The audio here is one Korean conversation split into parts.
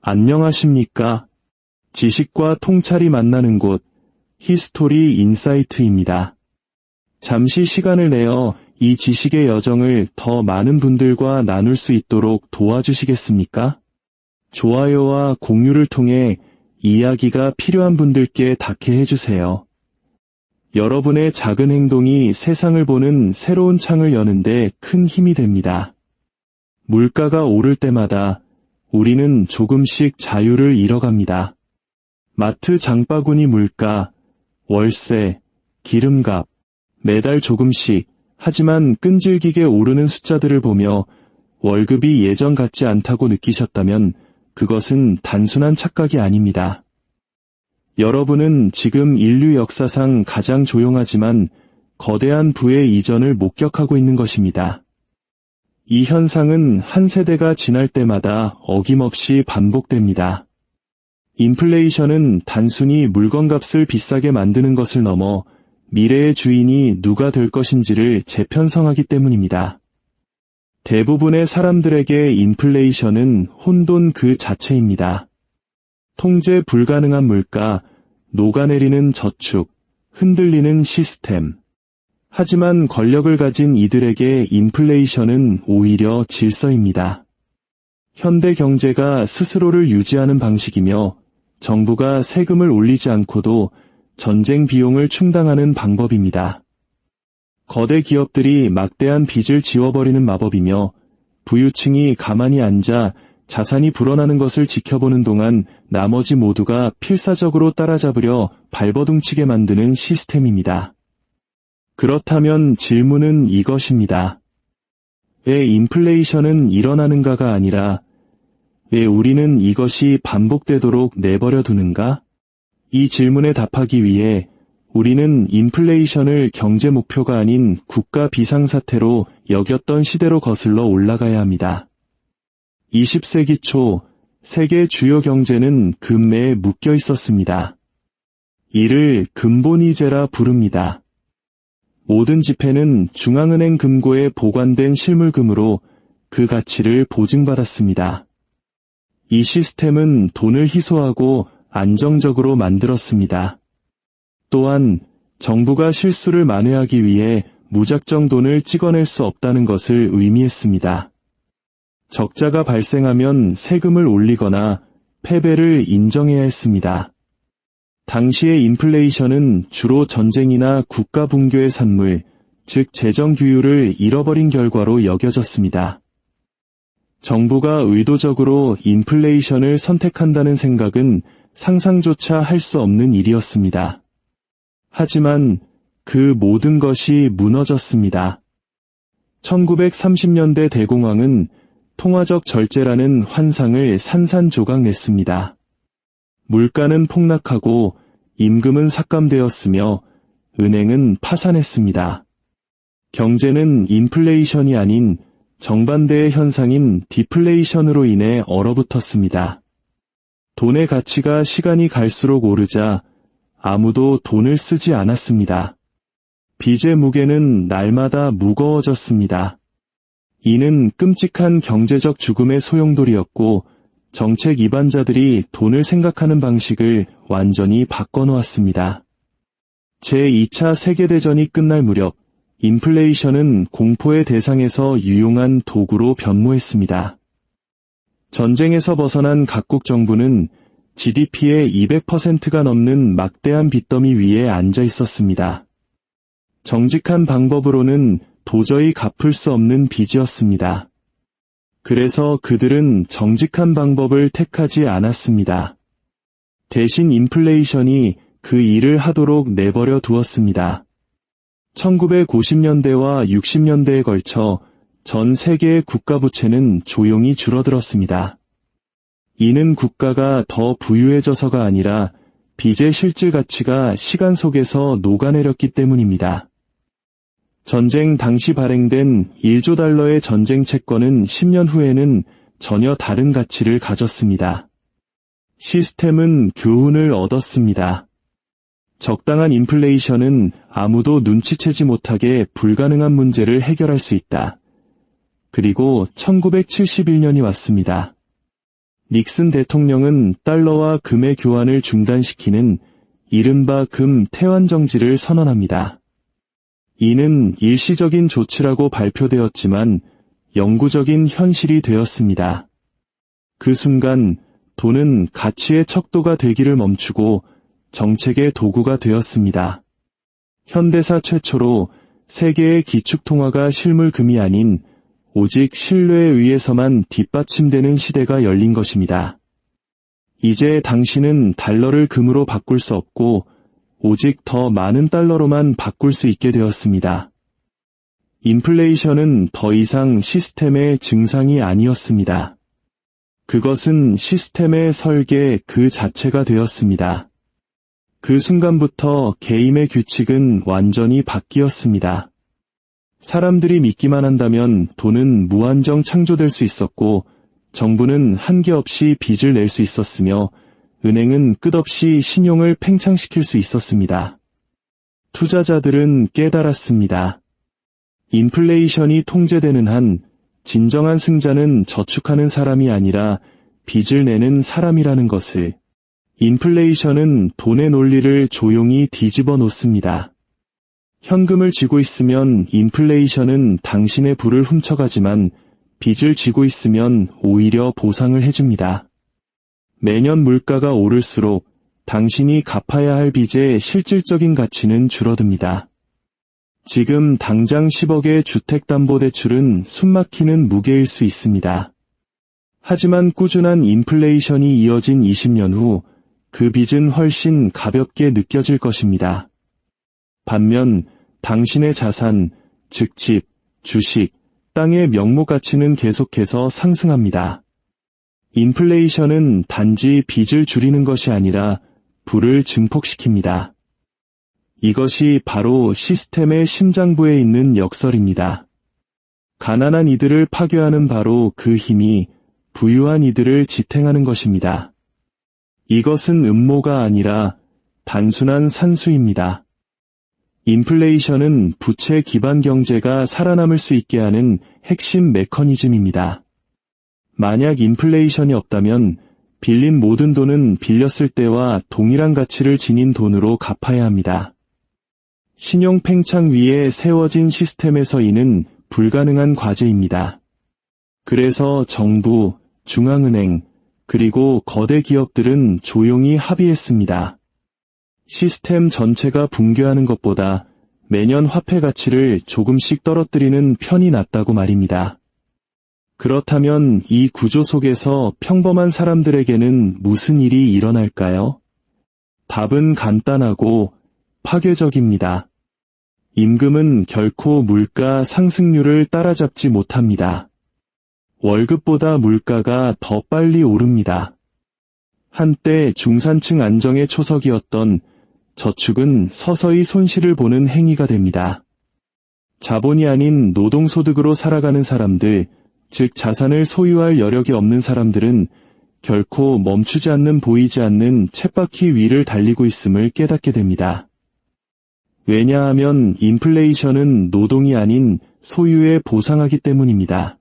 안녕하십니까? 지식과 통찰이 만나는 곳, 히스토리 인사이트입니다. 잠시 시간을 내어 이 지식의 여정을 더 많은 분들과 나눌 수 있도록 도와주시겠습니까? 좋아요와 공유를 통해 이야기가 필요한 분들께 닿게 해주세요. 여러분의 작은 행동이 세상을 보는 새로운 창을 여는데 큰 힘이 됩니다. 물가가 오를 때마다 우리는 조금씩 자유를 잃어갑니다. 마트 장바구니 물가, 월세, 기름값, 매달 조금씩 하지만 끈질기게 오르는 숫자들을 보며 월급이 예전 같지 않다고 느끼셨다면 그것은 단순한 착각이 아닙니다. 여러분은 지금 인류 역사상 가장 조용하지만 거대한 부의 이전을 목격하고 있는 것입니다. 이 현상은 한 세대가 지날 때마다 어김없이 반복됩니다. 인플레이션은 단순히 물건값을 비싸게 만드는 것을 넘어 미래의 주인이 누가 될 것인지를 재편성하기 때문입니다. 대부분의 사람들에게 인플레이션은 혼돈 그 자체입니다. 통제 불가능한 물가, 녹아내리는 저축, 흔들리는 시스템. 하지만 권력을 가진 이들에게 인플레이션은 오히려 질서입니다. 현대 경제가 스스로를 유지하는 방식이며 정부가 세금을 올리지 않고도 전쟁 비용을 충당하는 방법입니다. 거대 기업들이 막대한 빚을 지워버리는 마법이며 부유층이 가만히 앉아 자산이 불어나는 것을 지켜보는 동안 나머지 모두가 필사적으로 따라잡으려 발버둥치게 만드는 시스템입니다. 그렇다면 질문은 이것입니다. 왜 인플레이션은 일어나는가가 아니라 왜 우리는 이것이 반복되도록 내버려 두는가? 이 질문에 답하기 위해 우리는 인플레이션을 경제 목표가 아닌 국가 비상사태로 여겼던 시대로 거슬러 올라가야 합니다. 20세기 초 세계 주요 경제는 금매에 묶여 있었습니다. 이를 금본위제라 부릅니다. 모든 지폐는 중앙은행 금고에 보관된 실물금으로 그 가치를 보증받았습니다. 이 시스템은 돈을 희소하고 안정적으로 만들었습니다. 또한 정부가 실수를 만회하기 위해 무작정 돈을 찍어낼 수 없다는 것을 의미했습니다. 적자가 발생하면 세금을 올리거나 패배를 인정해야 했습니다. 당시의 인플레이션은 주로 전쟁이나 국가 붕괴의 산물, 즉 재정 규율을 잃어버린 결과로 여겨졌습니다. 정부가 의도적으로 인플레이션을 선택한다는 생각은 상상조차 할 수 없는 일이었습니다. 하지만 그 모든 것이 무너졌습니다. 1930년대 대공황은 통화적 절제라는 환상을 산산조각 냈습니다. 물가는 폭락하고 임금은 삭감되었으며 은행은 파산했습니다. 경제는 인플레이션이 아닌 정반대의 현상인 디플레이션으로 인해 얼어붙었습니다. 돈의 가치가 시간이 갈수록 오르자 아무도 돈을 쓰지 않았습니다. 빚의 무게는 날마다 무거워졌습니다. 이는 끔찍한 경제적 죽음의 소용돌이였고 정책 이반자들이 돈을 생각하는 방식을 완전히 바꿔놓았습니다. 제2차 세계대전이 끝날 무렵 인플레이션은 공포의 대상에서 유용한 도구로 변모했습니다. 전쟁에서 벗어난 각국 정부는 GDP의 200%가 넘는 막대한 빚더미 위에 앉아 있었습니다. 정직한 방법으로는 도저히 갚을 수 없는 빚이었습니다. 그래서 그들은 정직한 방법을 택하지 않았습니다. 대신 인플레이션이 그 일을 하도록 내버려 두었습니다. 1950년대와 60년대에 걸쳐 전 세계의 국가 부채는 조용히 줄어들었습니다. 이는 국가가 더 부유해져서가 아니라 빚의 실질 가치가 시간 속에서 녹아내렸기 때문입니다. 전쟁 당시 발행된 1조 달러의 전쟁 채권은 10년 후에는 전혀 다른 가치를 가졌습니다. 시스템은 교훈을 얻었습니다. 적당한 인플레이션은 아무도 눈치채지 못하게 불가능한 문제를 해결할 수 있다. 그리고 1971년이 왔습니다. 닉슨 대통령은 달러와 금의 교환을 중단시키는 이른바 금 태환 정지를 선언합니다. 이는 일시적인 조치라고 발표되었지만 영구적인 현실이 되었습니다. 그 순간 돈은 가치의 척도가 되기를 멈추고 정책의 도구가 되었습니다. 현대사 최초로 세계의 기축통화가 실물금이 아닌 오직 신뢰에 의해서만 뒷받침되는 시대가 열린 것입니다. 이제 당신은 달러를 금으로 바꿀 수 없고 오직 더 많은 달러로만 바꿀 수 있게 되었습니다. 인플레이션은 더 이상 시스템의 증상이 아니었습니다. 그것은 시스템의 설계 그 자체가 되었습니다. 그 순간부터 게임의 규칙은 완전히 바뀌었습니다. 사람들이 믿기만 한다면 돈은 무한정 창조될 수 있었고 정부는 한계 없이 빚을 낼 수 있었으며 은행은 끝없이 신용을 팽창시킬 수 있었습니다. 투자자들은 깨달았습니다. 인플레이션이 통제되는 한 진정한 승자는 저축하는 사람이 아니라 빚을 내는 사람이라는 것을. 인플레이션은 돈의 논리를 조용히 뒤집어 놓습니다. 현금을 쥐고 있으면 인플레이션은 당신의 부를 훔쳐가지만 빚을 쥐고 있으면 오히려 보상을 해줍니다. 매년 물가가 오를수록 당신이 갚아야 할 빚의 실질적인 가치는 줄어듭니다. 지금 당장 10억의 주택담보대출은 숨막히는 무게일 수 있습니다. 하지만 꾸준한 인플레이션이 이어진 20년 후 그 빚은 훨씬 가볍게 느껴질 것입니다. 반면 당신의 자산, 즉 집, 주식, 땅의 명목 가치는 계속해서 상승합니다. 인플레이션은 단지 빚을 줄이는 것이 아니라 부를 증폭시킵니다. 이것이 바로 시스템의 심장부에 있는 역설입니다. 가난한 이들을 파괴하는 바로 그 힘이 부유한 이들을 지탱하는 것입니다. 이것은 음모가 아니라 단순한 산수입니다. 인플레이션은 부채 기반 경제가 살아남을 수 있게 하는 핵심 메커니즘입니다. 만약 인플레이션이 없다면 빌린 모든 돈은 빌렸을 때와 동일한 가치를 지닌 돈으로 갚아야 합니다. 신용 팽창 위에 세워진 시스템에서 이는 불가능한 과제입니다. 그래서 정부, 중앙은행, 그리고 거대 기업들은 조용히 합의했습니다. 시스템 전체가 붕괴하는 것보다 매년 화폐 가치를 조금씩 떨어뜨리는 편이 낫다고 말입니다. 그렇다면 이 구조 속에서 평범한 사람들에게는 무슨 일이 일어날까요? 답은 간단하고 파괴적입니다. 임금은 결코 물가 상승률을 따라잡지 못합니다. 월급보다 물가가 더 빨리 오릅니다. 한때 중산층 안정의 초석이었던 저축은 서서히 손실을 보는 행위가 됩니다. 자본이 아닌 노동소득으로 살아가는 사람들, 즉 자산을 소유할 여력이 없는 사람들은 결코 멈추지 않는 보이지 않는 쳇바퀴 위를 달리고 있음을 깨닫게 됩니다. 왜냐하면 인플레이션은 노동이 아닌 소유에 보상하기 때문입니다.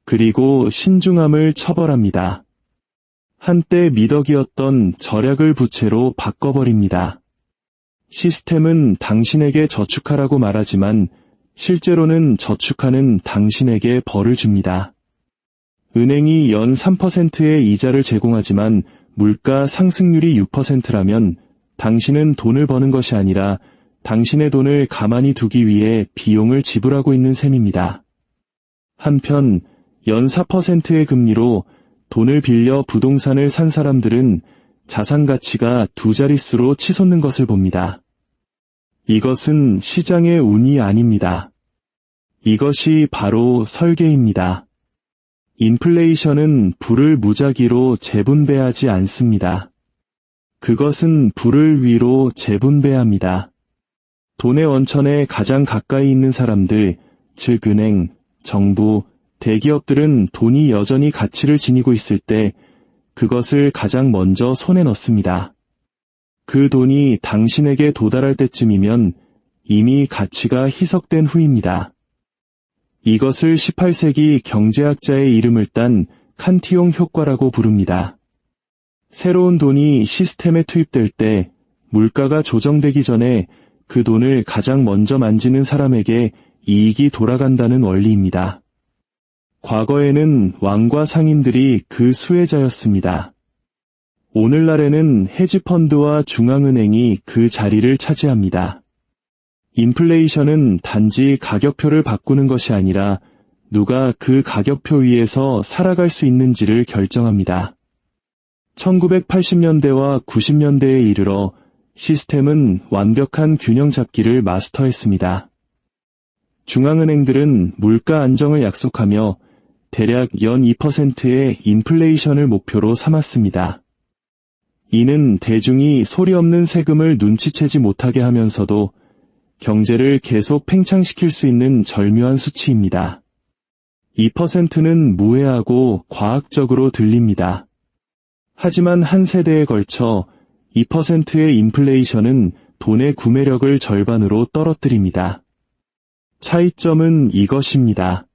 그리고 신중함을 처벌합니다. 한때 미덕이었던 절약을 부채로 바꿔버립니다. 시스템은 당신에게 저축하라고 말하지만 실제로는 저축하는 당신에게 벌을 줍니다. 은행이 연 3%의 이자를 제공하지만 물가 상승률이 6%라면 당신은 돈을 버는 것이 아니라 당신의 돈을 가만히 두기 위해 비용을 지불하고 있는 셈입니다. 한편 연 4%의 금리로 돈을 빌려 부동산을 산 사람들은 자산 가치가 두 자릿수로 치솟는 것을 봅니다. 이것은 시장의 운이 아닙니다. 이것이 바로 설계입니다. 인플레이션은 부를 무작위로 재분배하지 않습니다. 그것은 부를 위로 재분배합니다. 돈의 원천에 가장 가까이 있는 사람들, 즉 은행, 정부, 대기업들은 돈이 여전히 가치를 지니고 있을 때 그것을 가장 먼저 손에 넣습니다. 그 돈이 당신에게 도달할 때쯤이면 이미 가치가 희석된 후입니다. 이것을 18세기 경제학자의 이름을 딴 칸티용 효과라고 부릅니다. 새로운 돈이 시스템에 투입될 때 물가가 조정되기 전에 그 돈을 가장 먼저 만지는 사람에게 이익이 돌아간다는 원리입니다. 과거에는 왕과 상인들이 그 수혜자였습니다. 오늘날에는 헤지펀드와 중앙은행이 그 자리를 차지합니다. 인플레이션은 단지 가격표를 바꾸는 것이 아니라 누가 그 가격표 위에서 살아갈 수 있는지를 결정합니다. 1980년대와 90년대에 이르러 시스템은 완벽한 균형 잡기를 마스터했습니다. 중앙은행들은 물가 안정을 약속하며 대략 연 2%의 인플레이션을 목표로 삼았습니다. 이는 대중이 소리 없는 세금을 눈치채지 못하게 하면서도 경제를 계속 팽창시킬 수 있는 절묘한 수치입니다. 2%는 무해하고 과학적으로 들립니다. 하지만 한 세대에 걸쳐 2%의 인플레이션은 돈의 구매력을 절반으로 떨어뜨립니다. 차이점은 이것입니다.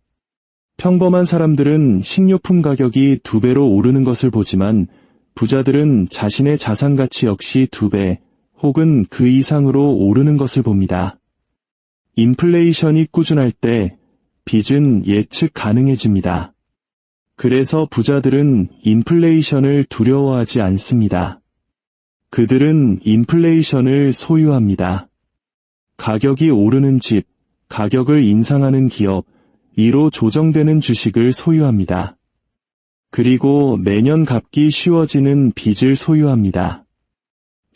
평범한 사람들은 식료품 가격이 2배로 오르는 것을 보지만 부자들은 자신의 자산 가치 역시 2배 혹은 그 이상으로 오르는 것을 봅니다. 인플레이션이 꾸준할 때 빚은 예측 가능해집니다. 그래서 부자들은 인플레이션을 두려워하지 않습니다. 그들은 인플레이션을 소유합니다. 가격이 오르는 집, 가격을 인상하는 기업, 이로 조정되는 주식을 소유합니다. 그리고 매년 갚기 쉬워지는 빚을 소유합니다.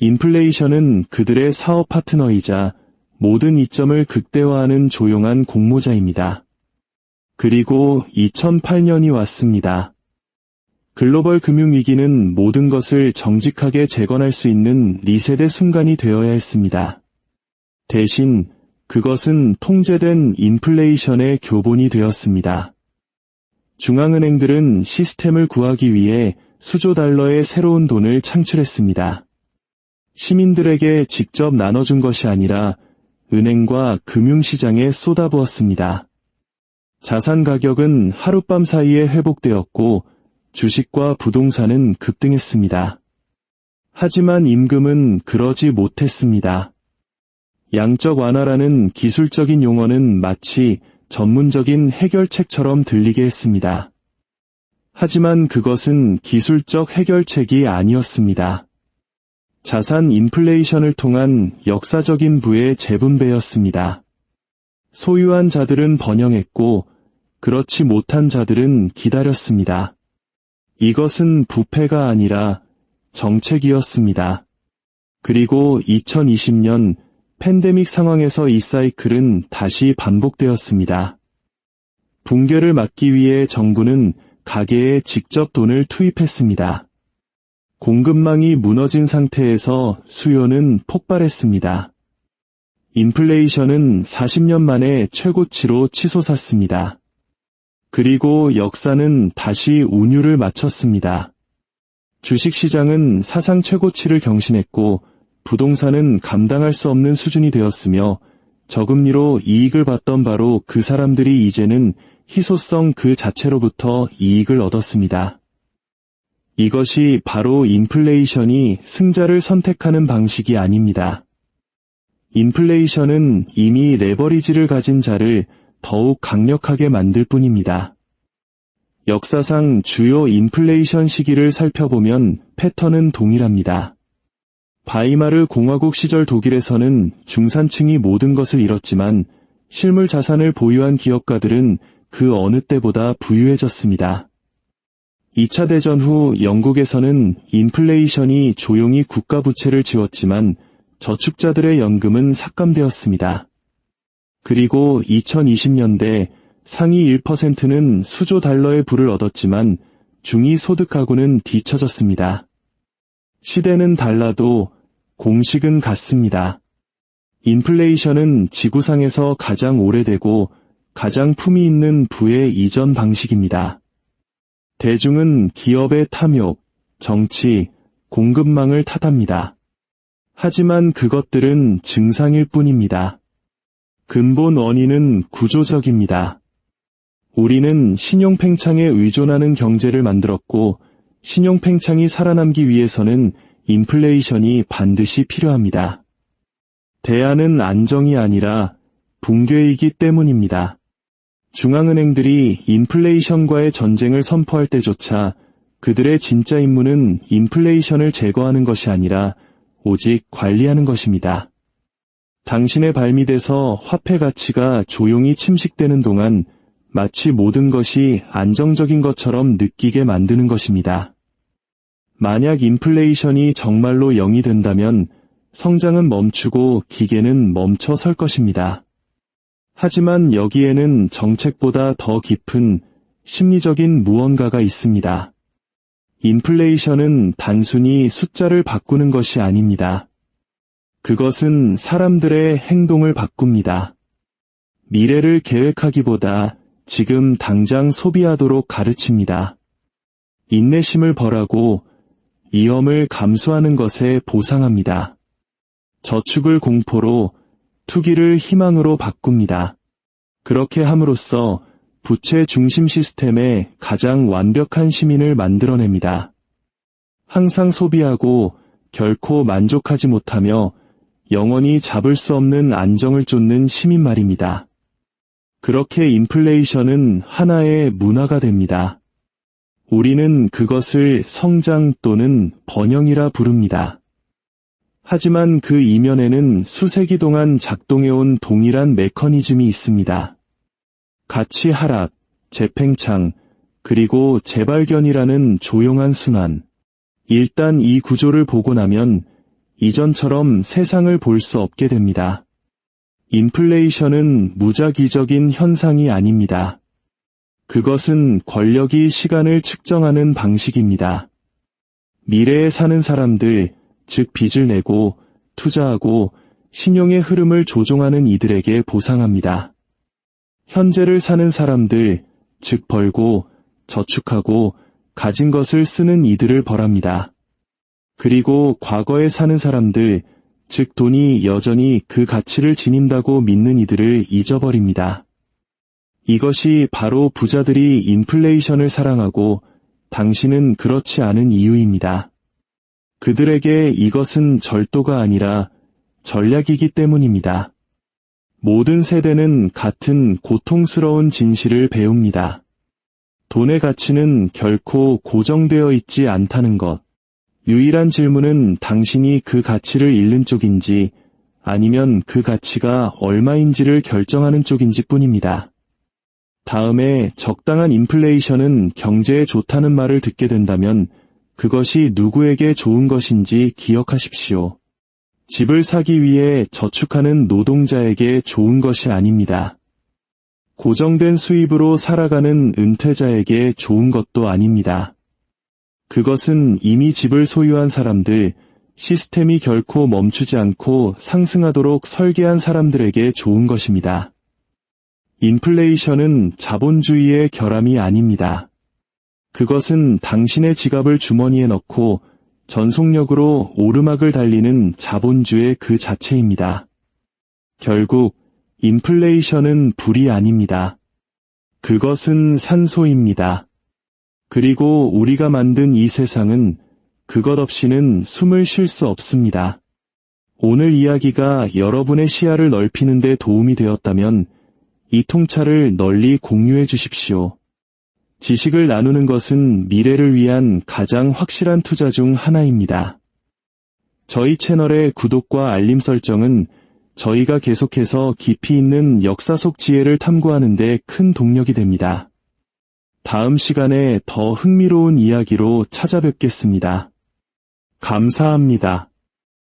인플레이션은 그들의 사업 파트너이자 모든 이점을 극대화하는 조용한 공모자입니다. 그리고 2008년이 왔습니다. 글로벌 금융위기는 모든 것을 정직하게 재건할 수 있는 리셋의 순간이 되어야 했습니다. 대신 그것은 통제된 인플레이션의 교본이 되었습니다. 중앙은행들은 시스템을 구하기 위해 수조 달러의 새로운 돈을 창출했습니다. 시민들에게 직접 나눠준 것이 아니라 은행과 금융시장에 쏟아부었습니다. 자산 가격은 하룻밤 사이에 회복되었고 주식과 부동산은 급등했습니다. 하지만 임금은 그러지 못했습니다. 양적 완화라는 기술적인 용어는 마치 전문적인 해결책처럼 들리게 했습니다. 하지만 그것은 기술적 해결책이 아니었습니다. 자산 인플레이션을 통한 역사적인 부의 재분배였습니다. 소유한 자들은 번영했고 그렇지 못한 자들은 기다렸습니다. 이것은 부패가 아니라 정책이었습니다. 그리고 2020년 팬데믹 상황에서 이 사이클은 다시 반복되었습니다. 붕괴를 막기 위해 정부는 가계에 직접 돈을 투입했습니다. 공급망이 무너진 상태에서 수요는 폭발했습니다. 인플레이션은 40년 만에 최고치로 치솟았습니다. 그리고 역사는 다시 운율을 맞췄습니다. 주식시장은 사상 최고치를 경신했고 부동산은 감당할 수 없는 수준이 되었으며 저금리로 이익을 받던 바로 그 사람들이 이제는 희소성 그 자체로부터 이익을 얻었습니다. 이것이 바로 인플레이션이 승자를 선택하는 방식이 아닙니다. 인플레이션은 이미 레버리지를 가진 자를 더욱 강력하게 만들 뿐입니다. 역사상 주요 인플레이션 시기를 살펴보면 패턴은 동일합니다. 바이마르 공화국 시절 독일에서는 중산층이 모든 것을 잃었지만 실물 자산을 보유한 기업가들은 그 어느 때보다 부유해졌습니다. 2차 대전 후 영국에서는 인플레이션이 조용히 국가 부채를 지웠지만 저축자들의 연금은 삭감되었습니다. 그리고 2020년대 상위 1%는 수조 달러의 부를 얻었지만 중위 소득하고는 뒤처졌습니다. 시대는 달라도 공식은 같습니다. 인플레이션은 지구상에서 가장 오래되고 가장 품위 있는 부의 이전 방식입니다. 대중은 기업의 탐욕, 정치, 공급망을 탓합니다. 하지만 그것들은 증상일 뿐입니다. 근본 원인은 구조적입니다. 우리는 신용팽창에 의존하는 경제를 만들었고, 신용팽창이 살아남기 위해서는 인플레이션이 반드시 필요합니다. 대안은 안정이 아니라 붕괴이기 때문입니다. 중앙은행들이 인플레이션과의 전쟁을 선포할 때조차 그들의 진짜 임무는 인플레이션을 제거하는 것이 아니라 오직 관리하는 것입니다. 당신의 발밑에서 화폐 가치가 조용히 침식되는 동안 마치 모든 것이 안정적인 것처럼 느끼게 만드는 것입니다. 만약 인플레이션이 정말로 0이 된다면 성장은 멈추고 기계는 멈춰 설 것입니다. 하지만 여기에는 정책보다 더 깊은 심리적인 무언가가 있습니다. 인플레이션은 단순히 숫자를 바꾸는 것이 아닙니다. 그것은 사람들의 행동을 바꿉니다. 미래를 계획하기보다 지금 당장 소비하도록 가르칩니다. 인내심을 벌하고 위험을 감수하는 것에 보상합니다. 저축을 공포로, 투기를 희망으로 바꿉니다. 그렇게 함으로써 부채 중심 시스템의 가장 완벽한 시민을 만들어냅니다. 항상 소비하고 결코 만족하지 못하며 영원히 잡을 수 없는 안정을 쫓는 시민 말입니다. 그렇게 인플레이션은 하나의 문화가 됩니다. 우리는 그것을 성장 또는 번영이라 부릅니다. 하지만 그 이면에는 수세기 동안 작동해온 동일한 메커니즘이 있습니다. 가치 하락, 재팽창, 그리고 재발견이라는 조용한 순환. 일단 이 구조를 보고 나면 이전처럼 세상을 볼 수 없게 됩니다. 인플레이션은 무작위적인 현상이 아닙니다. 그것은 권력이 시간을 측정하는 방식입니다. 미래에 사는 사람들, 즉 빚을 내고 투자하고 신용의 흐름을 조종하는 이들에게 보상합니다. 현재를 사는 사람들, 즉 벌고 저축하고 가진 것을 쓰는 이들을 벌합니다. 그리고 과거에 사는 사람들, 즉 돈이 여전히 그 가치를 지닌다고 믿는 이들을 잊어버립니다. 이것이 바로 부자들이 인플레이션을 사랑하고 당신은 그렇지 않은 이유입니다. 그들에게 이것은 절도가 아니라 전략이기 때문입니다. 모든 세대는 같은 고통스러운 진실을 배웁니다. 돈의 가치는 결코 고정되어 있지 않다는 것. 유일한 질문은 당신이 그 가치를 잃는 쪽인지 아니면 그 가치가 얼마인지를 결정하는 쪽인지 뿐입니다. 다음에 적당한 인플레이션은 경제에 좋다는 말을 듣게 된다면 그것이 누구에게 좋은 것인지 기억하십시오. 집을 사기 위해 저축하는 노동자에게 좋은 것이 아닙니다. 고정된 수입으로 살아가는 은퇴자에게 좋은 것도 아닙니다. 그것은 이미 집을 소유한 사람들, 시스템이 결코 멈추지 않고 상승하도록 설계한 사람들에게 좋은 것입니다. 인플레이션은 자본주의의 결함이 아닙니다. 그것은 당신의 지갑을 주머니에 넣고 전속력으로 오르막을 달리는 자본주의 그 자체입니다. 결국 인플레이션은 불이 아닙니다. 그것은 산소입니다. 그리고 우리가 만든 이 세상은 그것 없이는 숨을 쉴 수 없습니다. 오늘 이야기가 여러분의 시야를 넓히는 데 도움이 되었다면 이 통찰을 널리 공유해 주십시오. 지식을 나누는 것은 미래를 위한 가장 확실한 투자 중 하나입니다. 저희 채널의 구독과 알림 설정은 저희가 계속해서 깊이 있는 역사 속 지혜를 탐구하는 데 큰 동력이 됩니다. 다음 시간에 더 흥미로운 이야기로 찾아뵙겠습니다. 감사합니다.